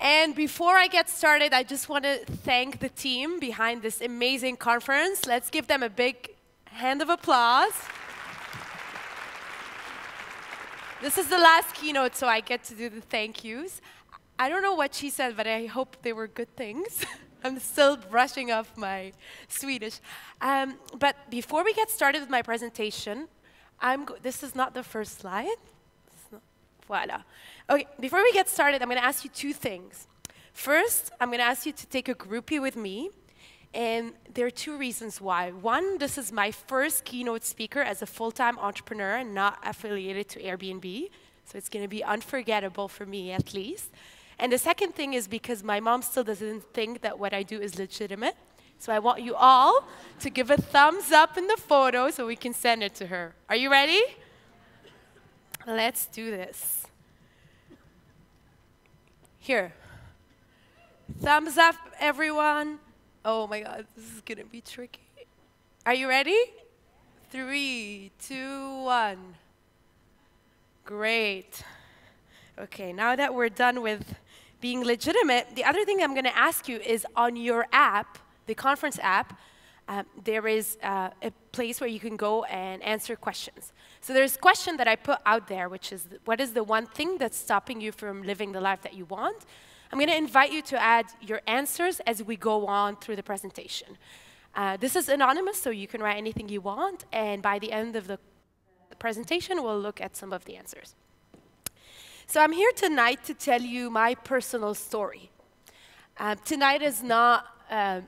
And before I get started, I just want to thank the team behind this amazing conference. Let's give them a big hand of applause. This is the last keynote, so I get to do the thank yous. I don't know what she said, but I hope they were good things. I'm still brushing off my Swedish. But before we get started with my presentation, this is not the first slide. Voila. Okay, before we get started, I'm going to ask you two things. First, I'm going to ask you to take a groupie with me. And there are two reasons why. One, this is my first keynote speaker as a full-time entrepreneur and not affiliated to Airbnb. So it's going to be unforgettable for me, at least. And the second thing is because my mom still doesn't think that what I do is legitimate. So I want you all to give a thumbs up in the photo so we can send it to her. Are you ready? Let's do this. Here. Thumbs up, everyone. Oh my God, this is going to be tricky. Are you ready? 3, 2, 1. Great. Okay, now that we're done with being legitimate, the other thing I'm going to ask you is on your app, the conference app, there is a place where you can go and answer questions. So there's a question that I put out there, which is, what is the one thing that's stopping you from living the life that you want? I'm going to invite you to add your answers as we go on through the presentation. This is anonymous, so you can write anything you want, and by the end of the presentation, we'll look at some of the answers. So I'm here tonight to tell you my personal story. Tonight is not,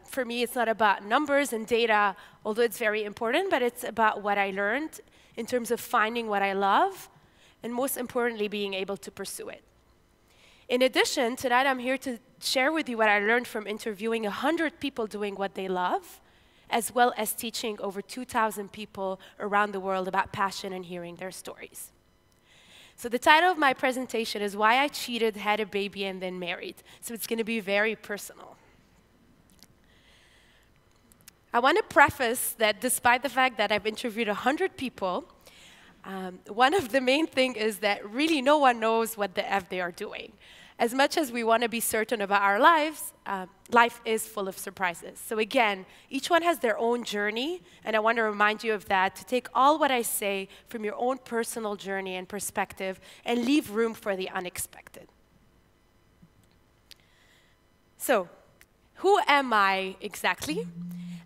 for me, it's not about numbers and data, although it's very important, but it's about what I learned in terms of finding what I love, and most importantly, being able to pursue it. In addition, tonight I'm here to share with you what I learned from interviewing 100 people doing what they love, as well as teaching over 2,000 people around the world about passion and hearing their stories. So the title of my presentation is Why I Cheated, Had a Baby, and Then Married. So it's going to be very personal. I want to preface that despite the fact that I've interviewed 100 people, one of the main things is that really no one knows what the F they are doing. As much as we want to be certain about our lives, life is full of surprises. So again, each one has their own journey, and I want to remind you of that, to take all what I say from your own personal journey and perspective and leave room for the unexpected. So, who am I exactly?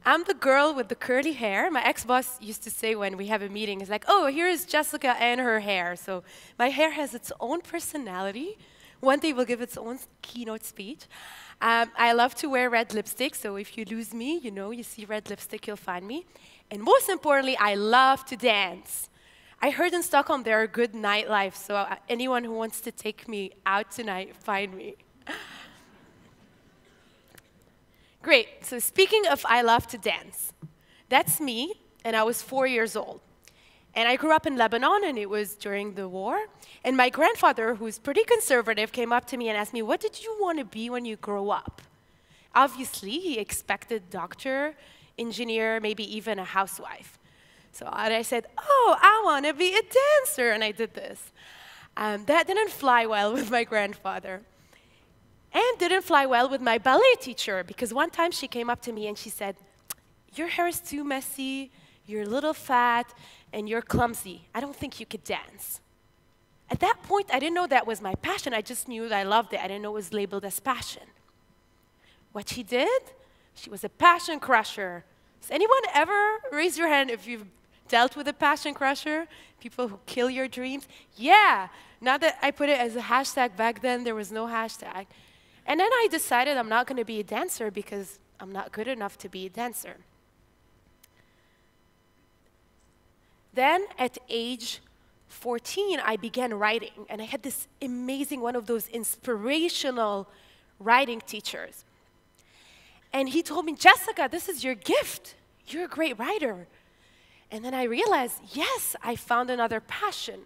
I'm the girl with the curly hair. My ex-boss used to say when we have a meeting, he's like, oh, here's Jessica and her hair. So my hair has its own personality. One day will give its own keynote speech. I love to wear red lipstick, so if you lose me, you see red lipstick, you'll find me. And most importantly, I love to dance. I heard in Stockholm there are good nightlife, so anyone who wants to take me out tonight, find me. Great, so speaking of I love to dance, that's me, and I was 4 years old. And I grew up in Lebanon, and it was during the war. And my grandfather, who's pretty conservative, came up to me and asked me, what did you want to be when you grow up? Obviously, he expected doctor, engineer, maybe even a housewife. So I said, oh, I want to be a dancer, and I did this. That didn't fly well with my grandfather. And didn't fly well with my ballet teacher, because one time she came up to me and she said, your hair is too messy, you're a little fat, and you're clumsy. I don't think you could dance. At that point, I didn't know that was my passion. I just knew that I loved it. I didn't know it was labeled as passion. What she did, she was a passion crusher. Has anyone ever raised your hand if you've dealt with a passion crusher? People who kill your dreams? Yeah. Now that I put it as a hashtag, back then there was no hashtag. And then I decided I'm not going to be a dancer because I'm not good enough to be a dancer. Then at age 14, I began writing, and I had this amazing, one of those inspirational writing teachers. And he told me, Jessica, this is your gift. You're a great writer. And then I realized, yes, I found another passion.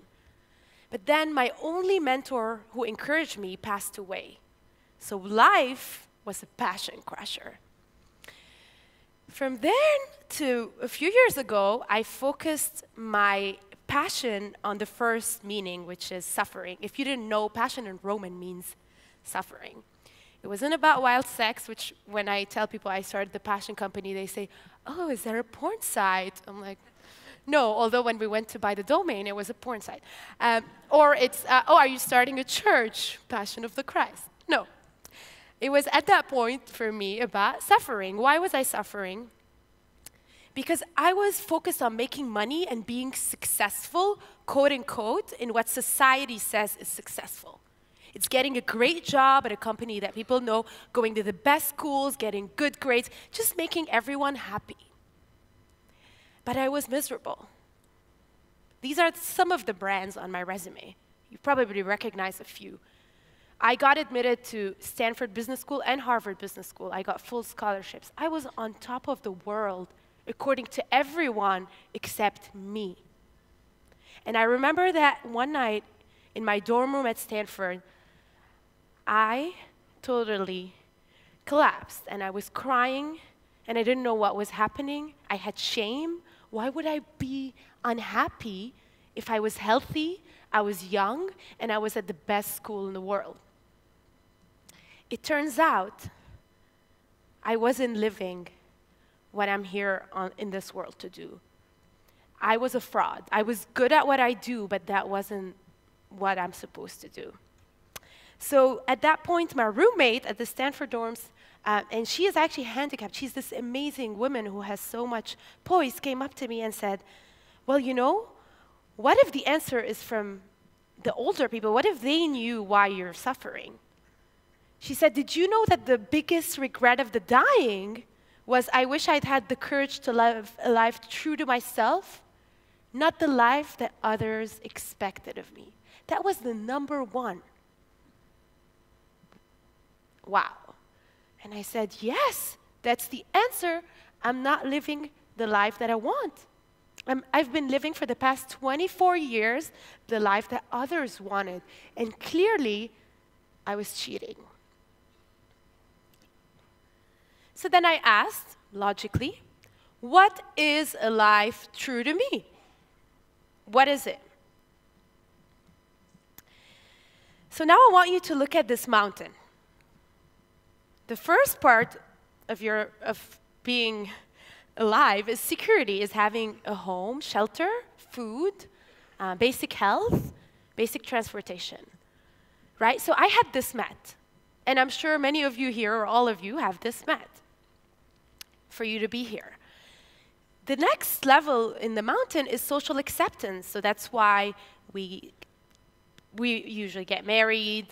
But then my only mentor who encouraged me passed away. So life was a passion crusher. From then to a few years ago, I focused my passion on the first meaning, which is suffering. If you didn't know, passion in Roman means suffering. It wasn't about wild sex, which when I tell people I started the passion company, they say, oh, is there a porn site? I'm like, no, although when we went to buy the domain, it was a porn site. Or it's, oh, are you starting a church? Passion of the Christ. No. It was at that point for me about suffering. Why was I suffering? Because I was focused on making money and being successful, quote unquote, in what society says is successful. It's getting a great job at a company that people know, going to the best schools, getting good grades, just making everyone happy. But I was miserable. These are some of the brands on my resume. You probably recognize a few. I got admitted to Stanford Business School and Harvard Business School. I got full scholarships. I was on top of the world, according to everyone except me. And I remember that one night in my dorm room at Stanford, I totally collapsed, and I was crying, and I didn't know what was happening. I had shame. Why would I be unhappy if I was healthy, I was young, and I was at the best school in the world? It turns out I wasn't living what I'm here in this world to do. I was a fraud. I was good at what I do, but that wasn't what I'm supposed to do. So at that point, my roommate at the Stanford dorms, and she is actually handicapped. She's this amazing woman who has so much poise, came up to me and said, well, you know, what if the answer is from the older people? What if they knew why you're suffering? She said, did you know that the biggest regret of the dying was I wish I'd had the courage to live a life true to myself, not the life that others expected of me. That was the number one. Wow. And I said, yes, that's the answer. I'm not living the life that I want. I've been living for the past 24 years the life that others wanted. And clearly, I was cheating. So then I asked, logically, what is a life true to me? What is it? So now I want you to look at this mountain. The first part of being alive is security, is having a home, shelter, food, basic health, basic transportation, right? So I had this met, and I'm sure many of you here, or all of you, have this met for you to be here. The next level in the mountain is social acceptance, so that's why we usually get married,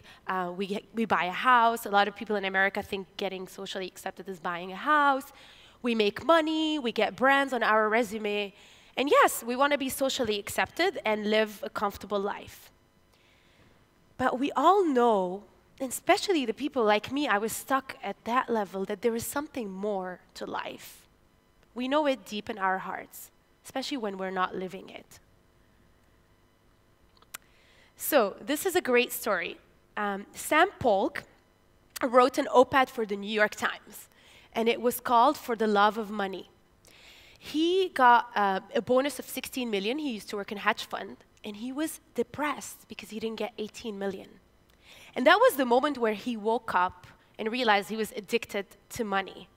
we buy a house. A lot of people in America think getting socially accepted is buying a house. We make money, we get brands on our resume. And yes, we want to be socially accepted and live a comfortable life. But we all know, and especially the people like me, I was stuck at that level, that there is something more to life. We know it deep in our hearts, especially when we're not living it. So this is a great story. Sam Polk wrote an op-ed for the New York Times, and it was called For the Love of Money. He got a bonus of 16 million. He used to work in a hedge fund, and he was depressed because he didn't get 18 million. And that was the moment where he woke up and realized he was addicted to money.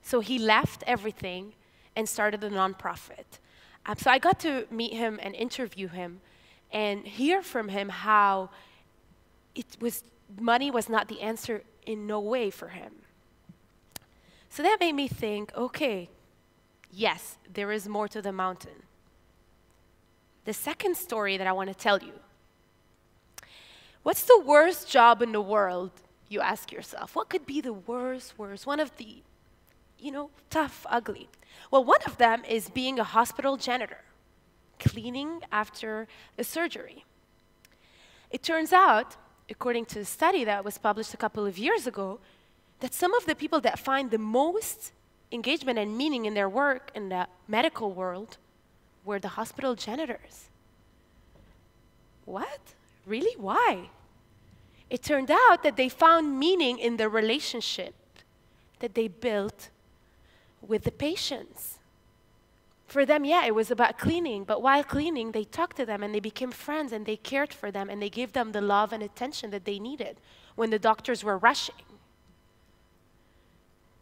So he left everything and started a nonprofit. So I got to meet him and interview him and hear from him how money was not the answer in no way for him. So that made me think, okay, yes, there is more to the mountain. The second story that I want to tell you. What's the worst job in the world, you ask yourself? What could be the worst? One of the, tough, ugly. Well, one of them is being a hospital janitor, cleaning after a surgery. It turns out, according to a study that was published a couple of years ago, that some of the people that find the most engagement and meaning in their work in the medical world were the hospital janitors. What? Really? Why? It turned out that they found meaning in the relationship that they built with the patients. For them, yeah, it was about cleaning, but while cleaning, they talked to them and they became friends and they cared for them and they gave them the love and attention that they needed when the doctors were rushing.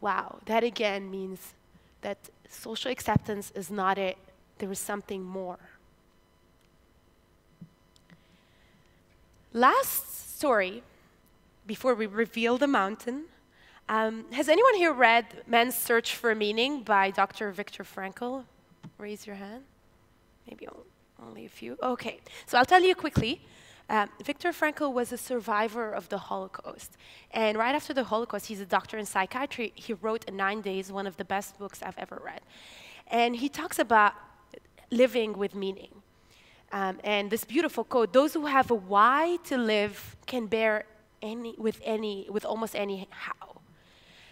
Wow, that again means that social acceptance is not it. There is something more. Last story, before we reveal the mountain. Has anyone here read Man's Search for Meaning by Dr. Viktor Frankl? Raise your hand. Maybe only a few. Okay, so I'll tell you quickly. Viktor Frankl was a survivor of the Holocaust. And right after the Holocaust, he's a doctor in psychiatry. He wrote in 9 Days, one of the best books I've ever read. And he talks about living with meaning. And this beautiful quote, those who have a why to live can bear with almost any how.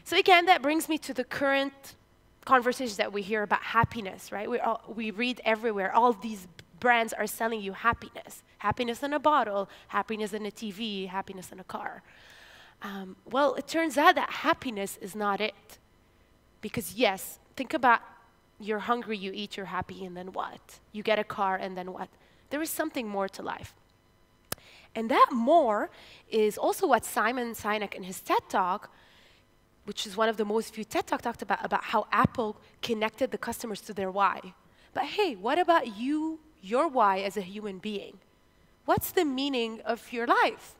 So again, that brings me to the current conversations that we hear about happiness, right? We read everywhere, all these brands are selling you happiness. Happiness in a bottle, happiness in a TV, happiness in a car. Well, it turns out that happiness is not it. Because yes, think about you're hungry, you eat, you're happy, and then what? You get a car, and then what? There is something more to life. And that more is also what Simon Sinek in his TED Talk, which is one of the most viewed TED Talk, talked about how Apple connected the customers to their why. But hey, what about you, your why as a human being? What's the meaning of your life?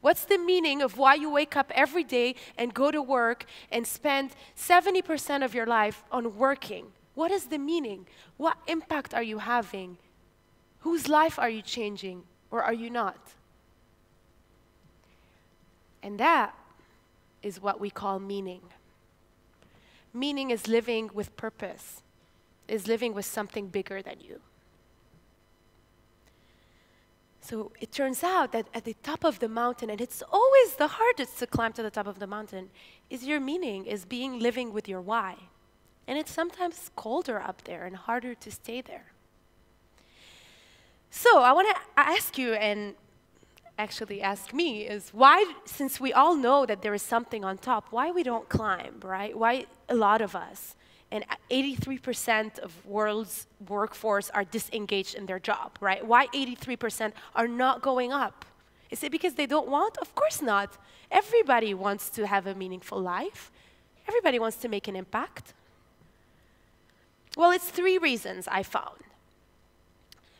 What's the meaning of why you wake up every day and go to work and spend 70% of your life on working? What is the meaning? What impact are you having? Whose life are you changing, or are you not? And that is what we call meaning. Meaning is living with purpose, is living with something bigger than you. So it turns out that at the top of the mountain, and it's always the hardest to climb to the top of the mountain, is your meaning, is living with your why. And it's sometimes colder up there and harder to stay there. So I want to ask you, and actually ask me, is why, since we all know that there is something on top, why we don't climb, right? Why a lot of us, and 83% of world's workforce are disengaged in their job, right? Why 83% are not going up? Is it because they don't want? Of course not. Everybody wants to have a meaningful life. Everybody wants to make an impact. Well, it's 3 reasons I found.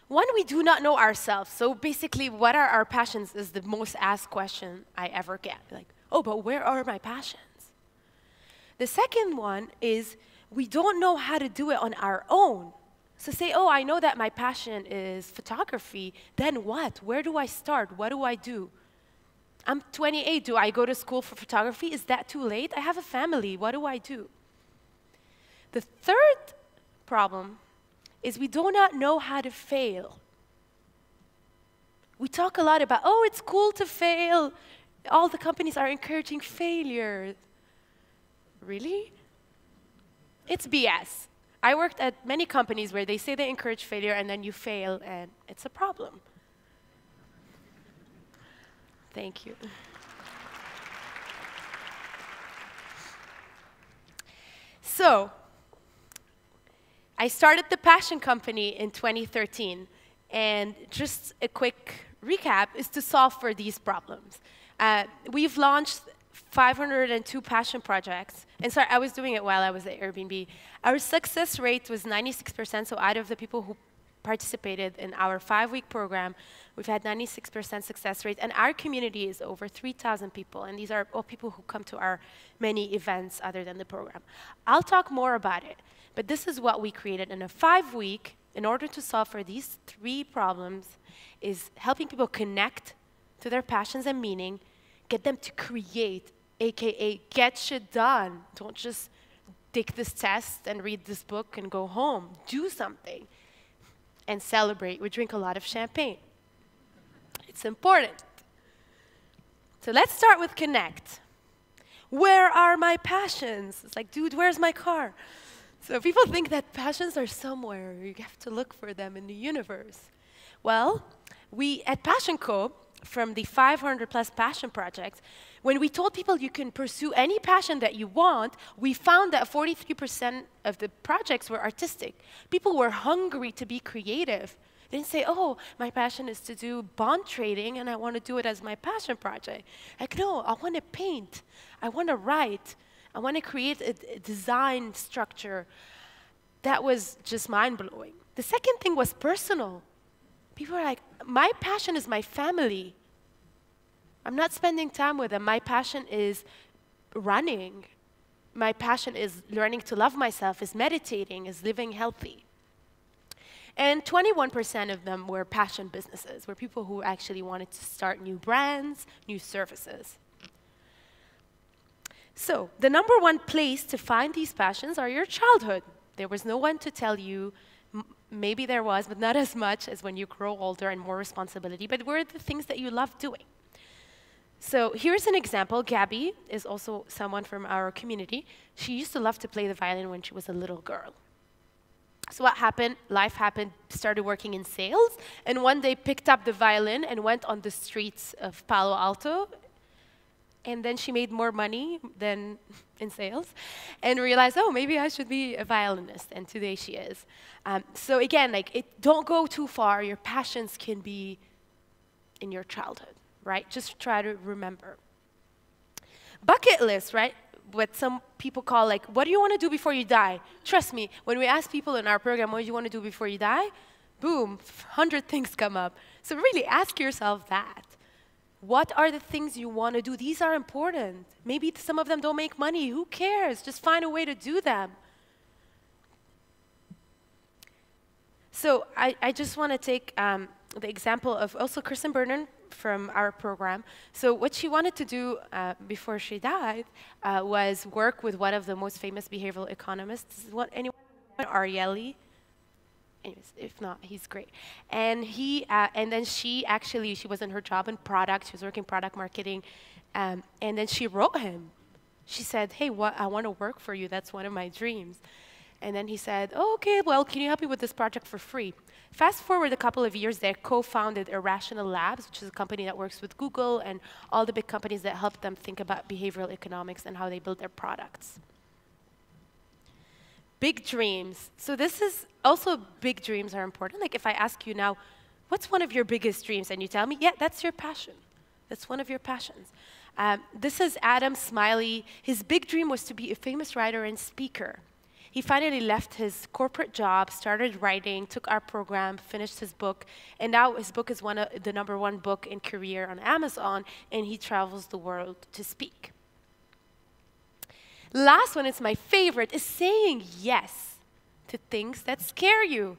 One, we do not know ourselves. So basically, what are our passions is the most asked question I ever get. Like, oh, but where are my passions? The second one is we don't know how to do it on our own. So say, oh, I know that my passion is photography. Then what? Where do I start? What do I do? I'm 28. Do I go to school for photography? Is that too late? I have a family. What do I do? The third problem is we do not know how to fail. We talk a lot about, oh, it's cool to fail. All the companies are encouraging failure. Really? It's BS. I worked at many companies where they say they encourage failure and then you fail and it's a problem. Thank you. So, I started the Passion Company in 2013, and just a quick recap is to solve for these problems. We've launched 502 passion projects, and sorry, I was doing it while I was at Airbnb. Our success rate was 96%, so out of the people who participated in our 5-week program, we've had 96% success rate, and our community is over 3,000 people, and these are all people who come to our many events other than the program. I'll talk more about it. But this is what we created in a 5-week, in order to solve for these 3 problems, is helping people connect to their passions and meaning, get them to create, AKA get shit done. Don't just take this test and read this book and go home. Do something and celebrate. We drink a lot of champagne. It's important. So let's start with connect. Where are my passions? It's like, dude, where's my car? So people think that passions are somewhere. You have to look for them in the universe. Well, we at Passion Co, from the 500+ passion projects, When we told people you can pursue any passion that you want, we found that 43% of the projects were artistic. People were hungry to be creative. They didn't say, oh, my passion is to do bond trading and I want to do it as my passion project. Like, no, I want to paint. I want to write. I want to create a design structure. That was just mind-blowing. The second thing was personal. People were like, my passion is my family. I'm not spending time with them. My passion is running. My passion is learning to love myself, is meditating, is living healthy. And 21% of them were passion businesses, were people who actually wanted to start new brands, new services. So the number one place to find these passions are your childhood. There was no one to tell you. Maybe there was, but not as much as when you grow older and more responsibility. But were the things that you love doing. So here's an example. Gabby is also someone from our community. She used to love to play the violin when she was a little girl. So what happened? Life happened, started working in sales, and one day picked up the violin and went on the streets of Palo Alto. And then she made more money than in sales and realized, oh, maybe I should be a violinist. And today she is. So again, like, don't go too far. Your passions can be in your childhood, right? Just try to remember. Bucket list, right? What some people call, like, what do you want to do before you die? Trust me, when we ask people in our program, what do you want to do before you die? Boom, 100 things come up. So really ask yourself that. What are the things you want to do? These are important. Maybe some of them don't make money. Who cares? Just find a way to do them. So I just want to take the example of also Kristen Burnham from our program. So what she wanted to do before she died was work with one of the most famous behavioral economists. Anyone? Ariely? Anyways, if not, he's great. And then she was in her job in product. She was working product marketing. And then she wrote him. She said, hey, I want to work for you. That's one of my dreams. And then he said, oh, OK, well, can you help me with this project for free? Fast forward a couple of years, they co-founded Irrational Labs, which is a company that works with Google and all the big companies that help them think about behavioral economics and how they build their products. Big dreams. So this is also, big dreams are important. Like if I ask you now, what's one of your biggest dreams? And you tell me, yeah, that's your passion. That's one of your passions. This is Adam Smiley. His big dream was to be a famous writer and speaker. He finally left his corporate job, started writing, took our program, finished his book, and now his book is the #1 book in career on Amazon, and he travels the world to speak. Last one, it's my favorite, is saying yes to things that scare you.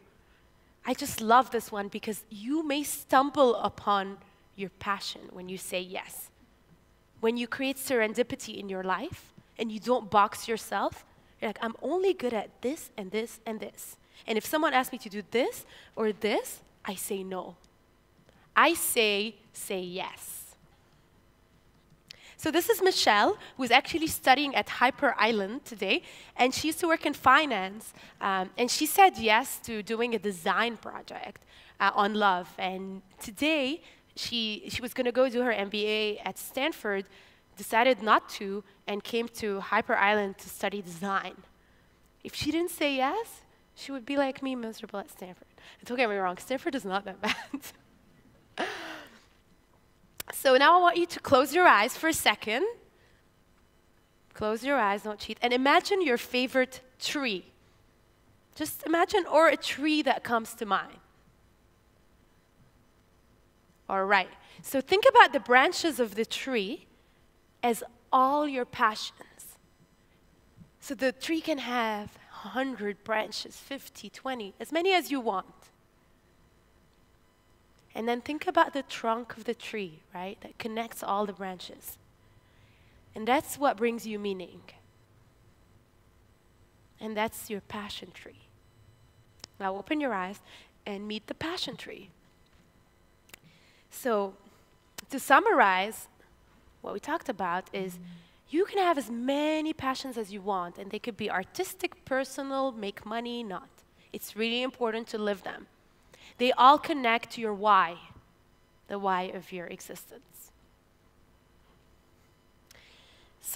I just love this one because you may stumble upon your passion when you say yes. When you create serendipity in your life and you don't box yourself, you're like, I'm only good at this and this and this. And if someone asks me to do this or this, I say no. I say yes. So this is Michelle, who's actually studying at Hyper Island today, and she used to work in finance, and she said yes to doing a design project on love. And today, she was going to go do her MBA at Stanford, decided not to, and came to Hyper Island to study design. If she didn't say yes, she would be like me, miserable at Stanford. And don't get me wrong, Stanford is not that bad. So now I want you to close your eyes for a second. Close your eyes, don't cheat. And imagine your favorite tree. Just imagine, or a tree that comes to mind. All right. So think about the branches of the tree as all your passions. So the tree can have 100 branches, 50, 20, as many as you want. And then think about the trunk of the tree, right, that connects all the branches. And that's what brings you meaning. And that's your passion tree. Now open your eyes and meet the passion tree. So to summarize, what we talked about is you can have as many passions as you want, and they could be artistic, personal, make money, not. It's really important to live them. They all connect to your why, the why of your existence.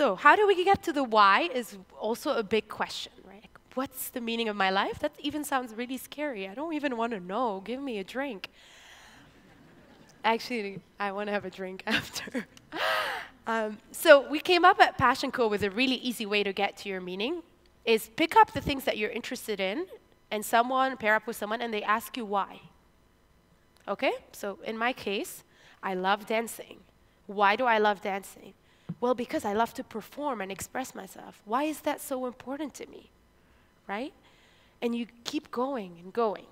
So how do we get to the why is also a big question, right? Like, what's the meaning of my life? That even sounds really scary. I don't even want to know. Give me a drink. Actually, I want to have a drink after. So we came up at Passion Co with a really easy way to get to your meaning, is pick up the things that you're interested in, and pair up with someone, and they ask you why. Okay? So in my case, I love dancing. Why do I love dancing? Well, because I love to perform and express myself. Why is that so important to me? Right? And you keep going and going.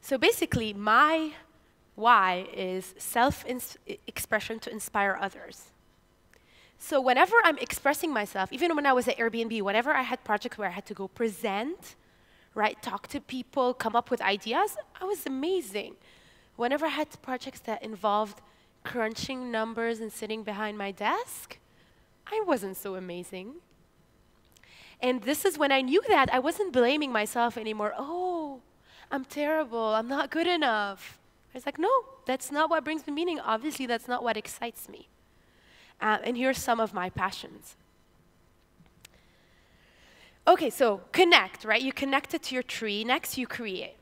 So basically, my why is self-expression to inspire others. So whenever I'm expressing myself, even when I was at Airbnb, whenever I had projects where I had to go present, right, talk to people, come up with ideas, I was amazing. Whenever I had projects that involved crunching numbers and sitting behind my desk, I wasn't so amazing. And this is when I knew that I wasn't blaming myself anymore. Oh, I'm terrible, I'm not good enough. I was like, no, that's not what brings me meaning. Obviously, that's not what excites me. And here's some of my passions. Okay, so connect, right? You connect it to your tree. Next, you create.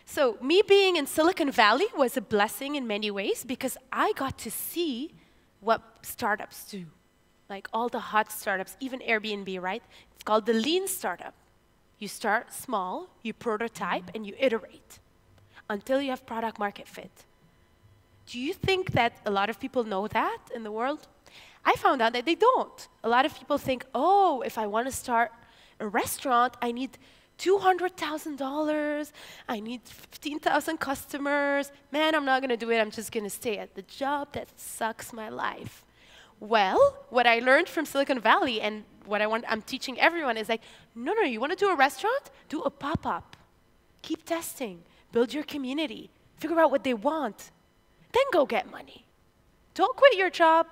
So me being in Silicon Valley was a blessing in many ways because I got to see what startups do. Like all the hot startups, even Airbnb, right? It's called the lean startup. You start small, you prototype, and you iterate until you have product market fit. Do you think that a lot of people know that in the world? I found out that they don't. A lot of people think, oh, if I want to start a restaurant, I need $200,000, I need 15,000 customers. Man, I'm not going to do it. I'm just going to stay at the job that sucks my life. Well, what I learned from Silicon Valley and what I'm teaching everyone is like, no, you want to do a restaurant? Do a pop-up. Keep testing. Build your community. Figure out what they want. Then go get money. Don't quit your job.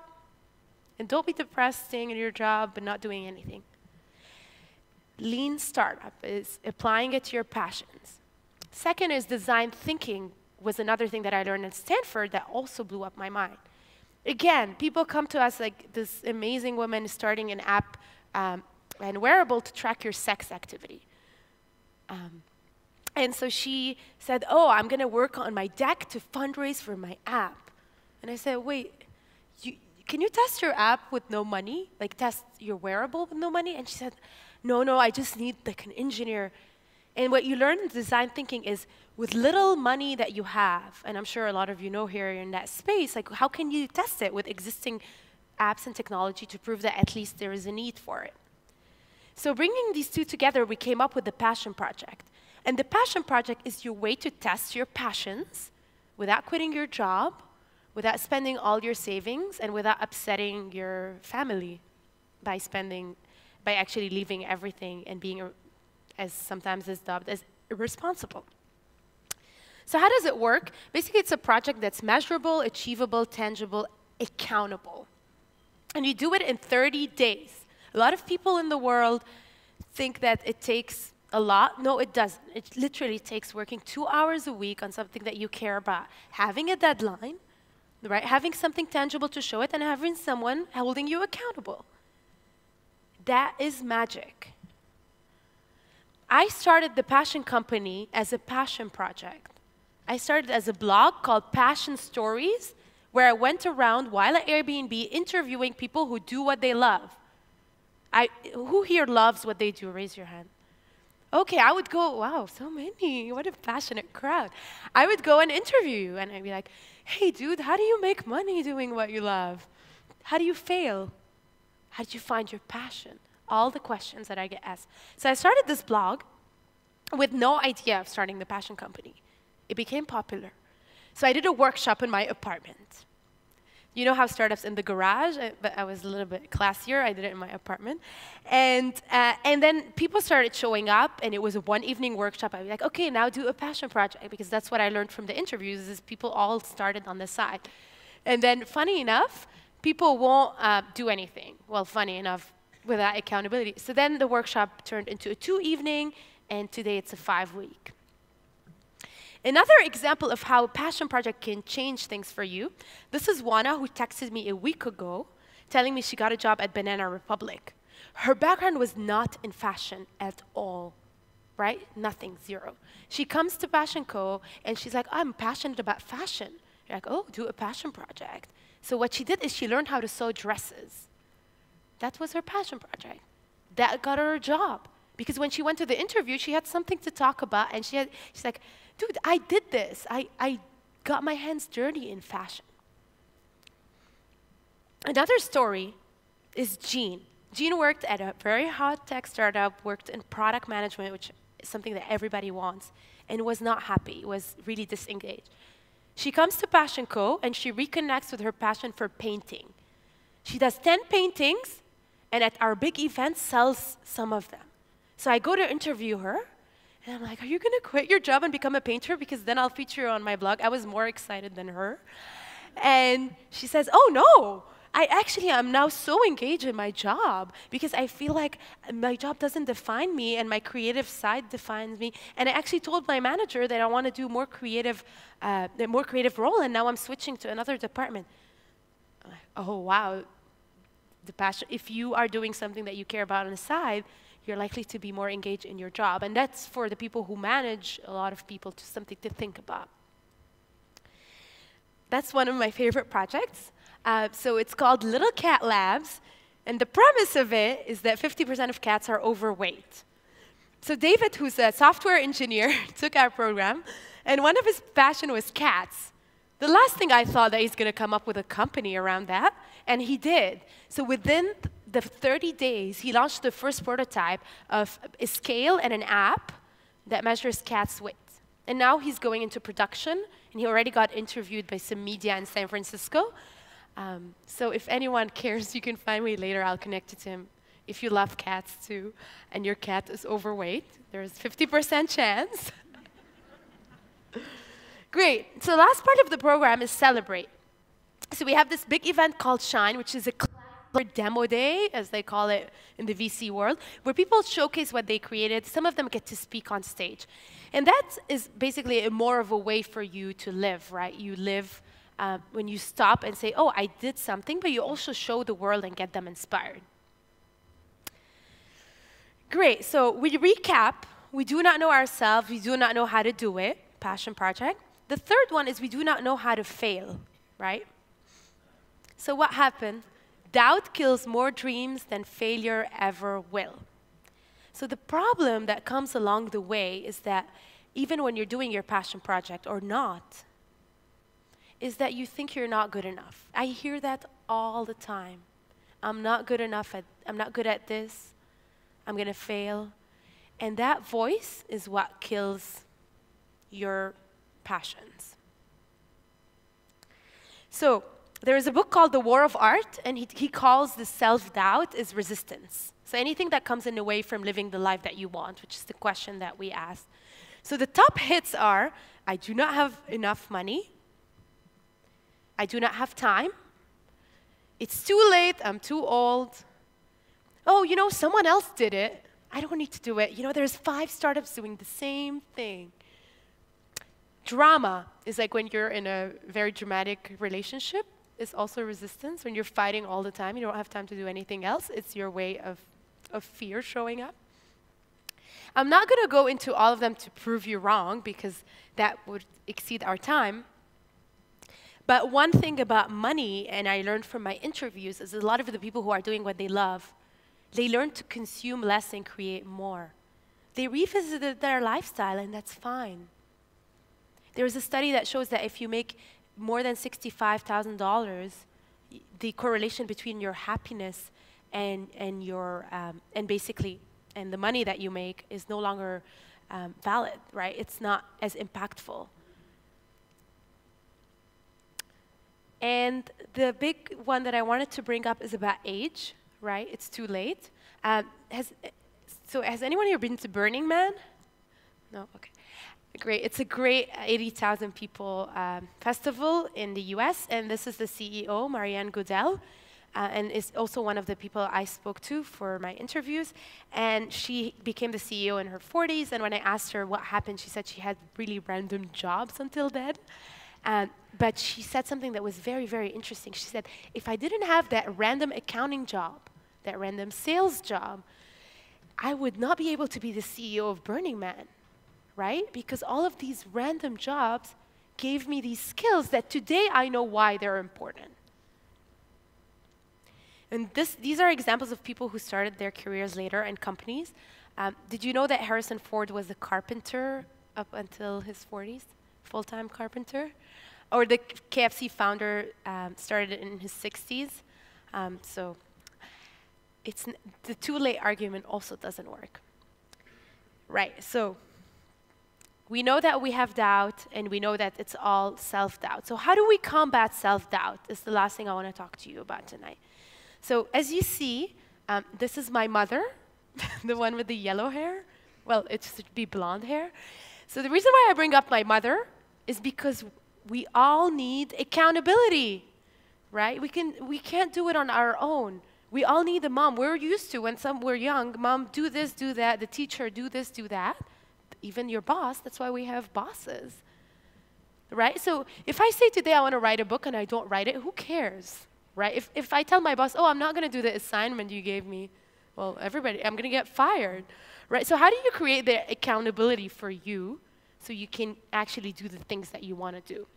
And don't be depressed staying in your job but not doing anything. Lean startup is applying it to your passions. Second is design thinking was another thing that I learned at Stanford that also blew up my mind. Again, people come to us like this amazing woman starting an app and wearable to track your sex activity. And so she said, oh, I'm going to work on my deck to fundraise for my app. And I said, wait, can you test your app with no money? Like test your wearable with no money? And she said, no, I just need like an engineer. And what you learn in design thinking is with little money that you have, and I'm sure a lot of you know here in that space, like how can you test it with existing apps and technology to prove that at least there is a need for it? So bringing these two together, we came up with the Passion Project. And the Passion Project is your way to test your passions without quitting your job, without spending all your savings, and without upsetting your family by actually leaving everything and being, as sometimes is dubbed, as irresponsible. So how does it work? Basically, it's a project that's measurable, achievable, tangible, accountable. And you do it in 30 days. A lot of people in the world think that it takes a lot. No, it doesn't. It literally takes working 2 hours a week on something that you care about, having a deadline, right? Having something tangible to show it, and having someone holding you accountable. That is magic. I started the Passion Company as a passion project. I started as a blog called Passion Stories, where I went around while at Airbnb interviewing people who do what they love. Who here loves what they do? Raise your hand. Okay, I would go, wow, so many. What a passionate crowd. I would go and interview you, and I'd be like, hey, dude, how do you make money doing what you love? How do you fail? How did you find your passion? All the questions that I get asked. So I started this blog with no idea of starting the Passion Company. It became popular. So I did a workshop in my apartment. You know how startups in the garage, but I was a little bit classier. I did it in my apartment. And then people started showing up, and it was a one-evening workshop. I'd be like, OK, now do a passion project, because that's what I learned from the interviews, is people all started on the side. And then, funny enough, people won't do anything. Well, funny enough, without accountability. So then the workshop turned into a 2-evening, and today it's a 5-week. Another example of how a passion project can change things for you, this is Juana, who texted me a week ago, telling me she got a job at Banana Republic. Her background was not in fashion at all, right? Nothing, zero. She comes to Fashion Co. and she's like, I'm passionate about fashion. You're like, oh, do a passion project. So what she did is she learned how to sew dresses. That was her passion project. That got her a job. Because when she went to the interview, she had something to talk about, and she's like, dude, I did this. I got my hands dirty in fashion. Another story is Jean. Jean worked at a very hot tech startup, worked in product management, which is something that everybody wants, and was not happy, was really disengaged. She comes to Passion Co. and she reconnects with her passion for painting. She does 10 paintings, and at our big event sells some of them. So I go to interview her, and I'm like, are you going to quit your job and become a painter? Because then I'll feature you on my blog. I was more excited than her. And she says, oh, no. I actually am now so engaged in my job because I feel like my job doesn't define me and my creative side defines me. And I actually told my manager that I want to do more creative role, and now I'm switching to another department. Oh, wow. The passion. If you are doing something that you care about on the side, you're likely to be more engaged in your job. And that's for the people who manage a lot of people, to something to think about. That's one of my favorite projects. So it's called Little Cat Labs, and the premise of it is that 50% of cats are overweight. So David, who's a software engineer, took our program, and one of his passion was cats. The last thing I thought that he's going to come up with a company around that, and he did. So within the 30 days, he launched the first prototype of a scale and an app that measures cats' weight. And now he's going into production, and he already got interviewed by some media in San Francisco. So if anyone cares, you can find me later. I'll connect you to him. If you love cats too, and your cat is overweight, there's 50% chance. Great. So last part of the program is Celebrate. So we have this big event called Shine, which is a demo day, as they call it in the VC world, where people showcase what they created. Some of them get to speak on stage. And that is basically more of a way for you to live, right? You live when you stop and say, oh, I did something, but you also show the world and get them inspired. Great. So we recap. We do not know ourselves. We do not know how to do it. Passion project. The third one is we do not know how to fail, right? So what happened? Doubt kills more dreams than failure ever will. So the problem that comes along the way is that even when you're doing your passion project or not, is that you think you're not good enough. I hear that all the time. I'm not good enough I'm not good at this. I'm going to fail. And that voice is what kills your passions. So there is a book called The War of Art, and he calls the self-doubt is resistance. So anything that comes in the way from living the life that you want, which is the question that we asked. So the top hits are, I do not have enough money. I do not have time. It's too late. I'm too old. Oh, you know, someone else did it. I don't need to do it. You know, there's 5 startups doing the same thing. Drama is like when you're in a very dramatic relationship. It's also resistance. When you're fighting all the time, you don't have time to do anything else. It's your way of fear showing up. I'm not going to go into all of them to prove you wrong, because that would exceed our time. But one thing about money, and I learned from my interviews, is a lot of the people who are doing what they love, they learn to consume less and create more. They revisited their lifestyle, and that's fine. There was a study that shows that if you make more than $65,000, the correlation between your happiness and the money that you make is no longer valid, right? It's not as impactful. And the big one that I wanted to bring up is about age, right? It's too late. Has anyone here been to Burning Man? No? Okay. Great. It's a great 80,000 people festival in the US, and this is the CEO, Marianne Goodell, and is also one of the people I spoke to for my interviews. And she became the CEO in her 40s, and when I asked her what happened, she said she had really random jobs until then. But she said something that was very, very interesting. She said, if I didn't have that random accounting job, that random sales job, I would not be able to be the CEO of Burning Man, right? Because all of these random jobs gave me these skills that today I know why they're important. And these are examples of people who started their careers later in companies. Did you know that Harrison Ford was a carpenter up until his 40s? Full-time carpenter? Or the KFC founder started in his 60s. So the too late argument also doesn't work. Right, so we know that we have doubt, and we know that it's all self-doubt. So how do we combat self-doubt? Is the last thing I want to talk to you about tonight. So as you see, this is my mother, the one with the yellow hair. Well, it should be blonde hair. So the reason why I bring up my mother is because we all need accountability, right? We can't do it on our own. We all need a mom. We're used to, when we're young, mom, do this, do that, the teacher, do this, do that. Even your boss, that's why we have bosses, right? So if I say today I want to write a book and I don't write it, who cares, right? If I tell my boss, oh, I'm not going to do the assignment you gave me, well, I'm going to get fired, right? So how do you create the accountability for you so you can actually do the things that you want to do?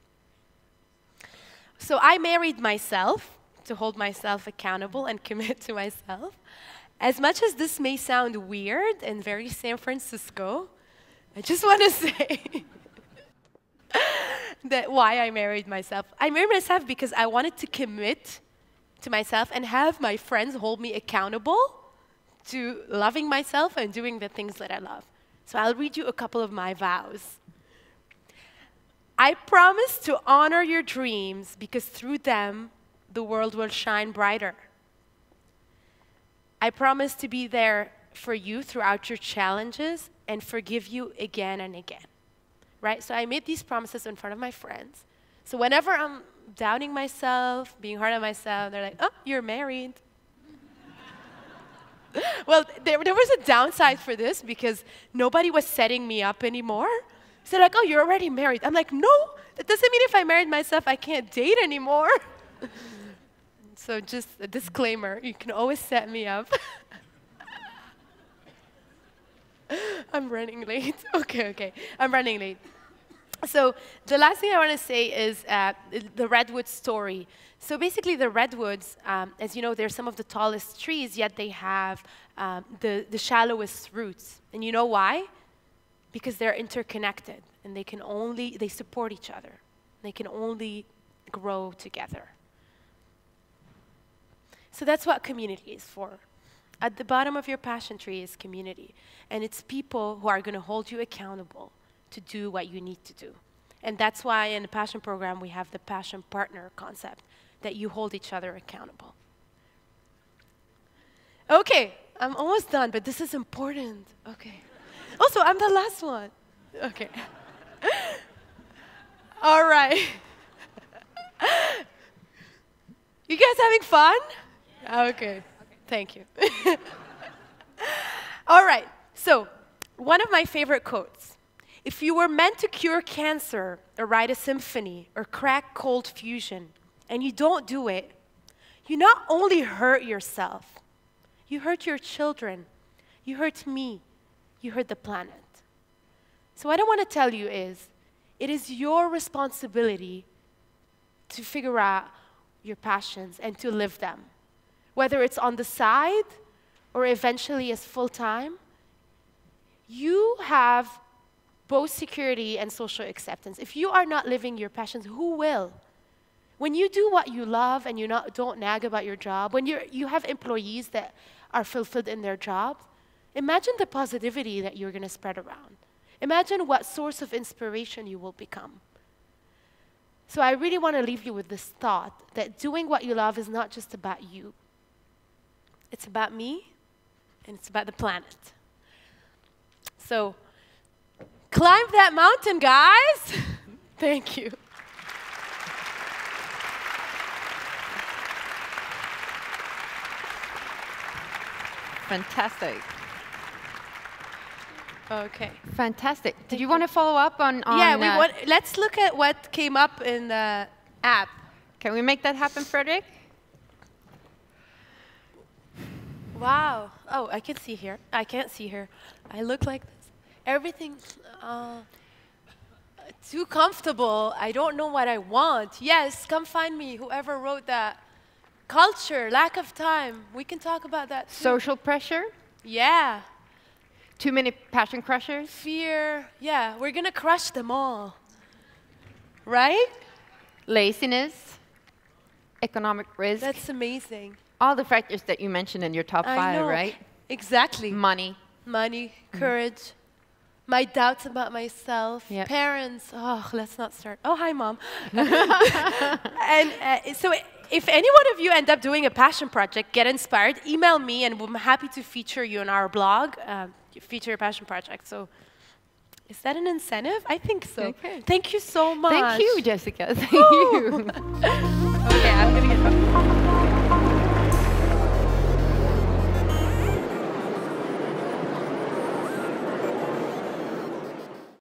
So I married myself to hold myself accountable and commit to myself. As much as this may sound weird and very San Francisco, I just want to say that why I married myself. I married myself because I wanted to commit to myself and have my friends hold me accountable to loving myself and doing the things that I love. So I'll read you a couple of my vows. I promise to honor your dreams because through them, the world will shine brighter. I promise to be there for you throughout your challenges and forgive you again and again, right? So I made these promises in front of my friends. So whenever I'm doubting myself, being hard on myself, they're like, oh, you're married. Well, there was a downside for this because nobody was setting me up anymore. So they're like, oh, you're already married. I'm like, no, that doesn't mean if I married myself, I can't date anymore. So just a disclaimer, you can always set me up. I'm running late. Okay, I'm running late. So the last thing I want to say is the redwood story. So basically the redwoods, as you know, they're some of the tallest trees, yet they have the shallowest roots. And you know why? Because they're interconnected, and they support each other. They can only grow together. So that's what community is for. At the bottom of your passion tree is community. And it's people who are going to hold you accountable to do what you need to do. And that's why in the passion program we have the passion partner concept, that you hold each other accountable. Okay, I'm almost done, but this is important. Okay. Also, I'm the last one. Okay. All right. You guys having fun? Okay. Thank you. All right. So, one of my favorite quotes. If you were meant to cure cancer or write a symphony or crack cold fusion and you don't do it, you not only hurt yourself, you hurt your children, you hurt me, you hurt the planet. So what I want to tell you is, it is your responsibility to figure out your passions and to live them. Whether it's on the side or eventually as full-time, you have both security and social acceptance. If you are not living your passions, who will? When you do what you love and you don't nag about your job, when you have employees that are fulfilled in their job, imagine the positivity that you're going to spread around. Imagine what source of inspiration you will become. So I really want to leave you with this thought that doing what you love is not just about you. It's about me, and it's about the planet. So climb that mountain, guys. Thank you. Fantastic. Okay. Fantastic. Did you want to follow up on Yeah, let's look at what came up in the app. Can we make that happen, Frederick? Wow. Oh, I can see here. I can't see here. I look like this. Everything too comfortable. I don't know what I want. Yes, come find me, whoever wrote that. Culture, lack of time. We can talk about that too. Social pressure? Yeah. Too many passion crushers? Fear. Yeah, we're going to crush them all. Right? Laziness? Economic risk? That's amazing. All the factors that you mentioned in your top 5, right? Exactly. Money. Money, courage, my doubts about myself, Yep. parents. Oh, let's not start. Oh, hi, Mom. And so if any one of you end up doing a passion project, get inspired, email me, and I'm happy to feature you on our blog, feature your passion project. So is that an incentive? I think so. Okay. Thank you so much. Thank you, Jessica. Thank you. Okay, I'm going to get